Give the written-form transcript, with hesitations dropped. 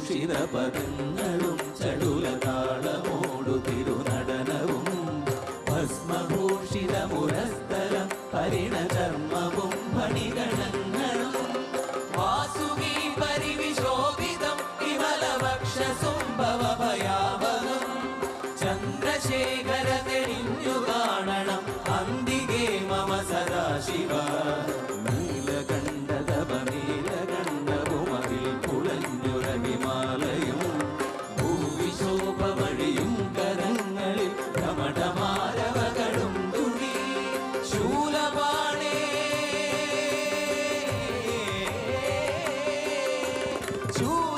ഭൂഷിത പദങ്ങളും ചടുലതാളമോടു തിരുനടനവും ഭസ്മഭൂഷിത മുരസ്ഥലം പരിണചർമ്മവും ഫണിഗണങ്ങളും വാസുകി പരിവിശോഭിതം വിമലവക്ഷസുംഭവഭയാവഹം ചന്ദ്രശേഖര തെളിഞ്ഞു കാണണം അന്തികേ മമ സദാശിവ നീലകണ്ഠതപ നീലകണ്ഠവുമതിൽ പുളഞ്ഞുരഹിമാലയും ഭൂവിശോഭ വഴിയും കരങ്ങളിൽ ഘമഠമാരവകളും തുണി ശൂലപാണേ ശൂല